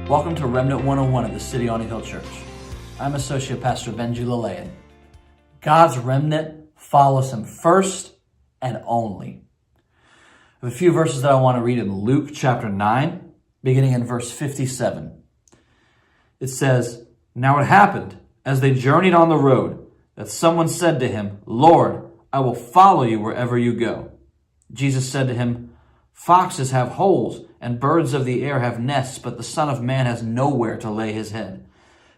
Welcome to Remnant 101 of the City on a Hill Church. I'm Associate Pastor Benji Lalayan. God's remnant follows him first and only. I have a few verses that I want to read in Luke chapter 9, beginning in verse 57. It says, "Now it happened, as they journeyed on the road, that someone said to him, 'Lord, I will follow you wherever you go.' Jesus said to him, 'Foxes have holes, and birds of the air have nests, but the Son of Man has nowhere to lay his head.'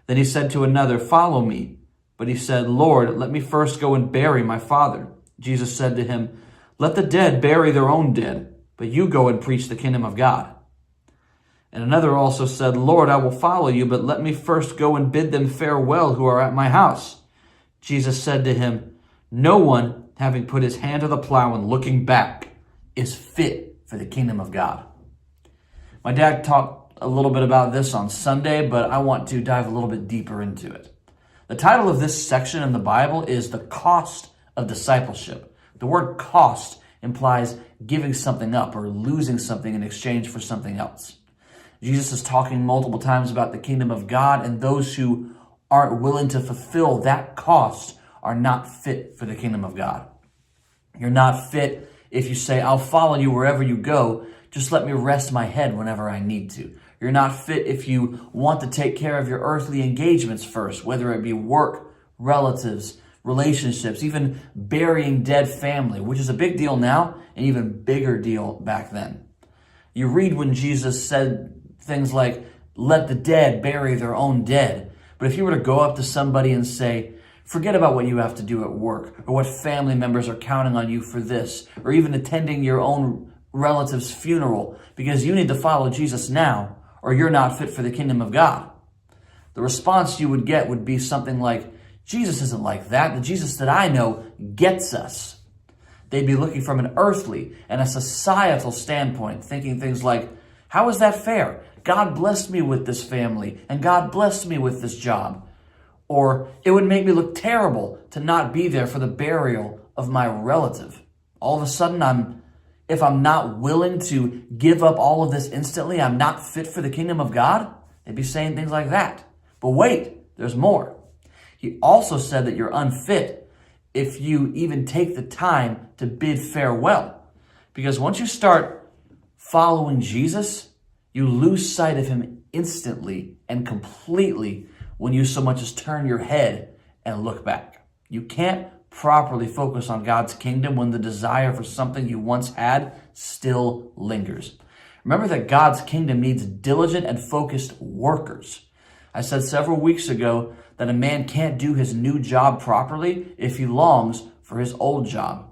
Then he said to another, 'Follow me.' But he said, 'Lord, let me first go and bury my father.' Jesus said to him, 'Let the dead bury their own dead, but you go and preach the kingdom of God.' And another also said, 'Lord, I will follow you, but let me first go and bid them farewell who are at my house.' Jesus said to him, 'No one, having put his hand to the plow and looking back, is fit for the kingdom of God.'" My dad talked a little bit about this on Sunday, but I want to dive a little bit deeper into it. The title of this section in the Bible is The Cost of Discipleship. The word cost implies giving something up or losing something in exchange for something else. Jesus is talking multiple times about the kingdom of God, and those who aren't willing to fulfill that cost are not fit for the kingdom of God. You're not fit if you say, "I'll follow you wherever you go, just let me rest my head whenever I need to." You're not fit if you want to take care of your earthly engagements first, whether it be work, relatives, relationships, even burying dead family, which is a big deal now, an even bigger deal back then. You read when Jesus said things like, "Let the dead bury their own dead." But if you were to go up to somebody and say, "Forget about what you have to do at work, or what family members are counting on you for this, or even attending your own relative's funeral, because you need to follow Jesus now, or you're not fit for the kingdom of God," the response you would get would be something like, "Jesus isn't like that. The Jesus that I know gets us." They'd be looking from an earthly and a societal standpoint, thinking things like, "How is that fair? God blessed me with this family, and God blessed me with this job." Or, "It would make me look terrible to not be there for the burial of my relative. All of a sudden, if I'm not willing to give up all of this instantly, I'm not fit for the kingdom of God." They'd be saying things like that. But wait, there's more. He also said that you're unfit if you even take the time to bid farewell. Because once you start following Jesus, you lose sight of him instantly and completely when you so much as turn your head and look back. You can't properly focus on God's kingdom when the desire for something you once had still lingers. Remember that God's kingdom needs diligent and focused workers. I said several weeks ago that a man can't do his new job properly if he longs for his old job.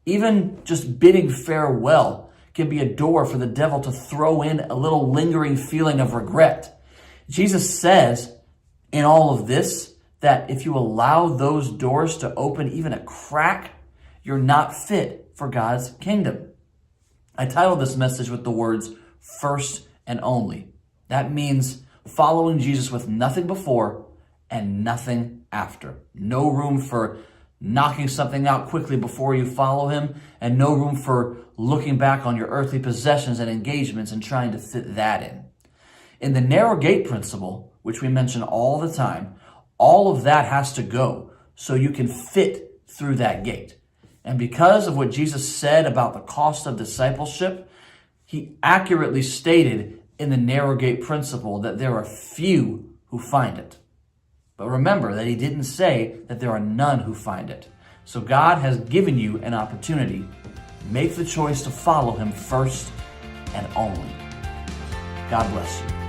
Even just bidding farewell can be a door for the devil to throw in a little lingering feeling of regret. Jesus says in all of this that if you allow those doors to open even a crack, you're not fit for God's kingdom. I titled this message with the words, "First and Only." That means following Jesus with nothing before and nothing after. No room for knocking something out quickly before you follow him, and no room for looking back on your earthly possessions and engagements and trying to fit that in. In the narrow gate principle, which we mention all the time, all of that has to go so you can fit through that gate. And because of what Jesus said about the cost of discipleship, he accurately stated in the narrow gate principle that there are few who find it. But remember that he didn't say that there are none who find it. So God has given you an opportunity. Make the choice to follow him first and only. God bless you.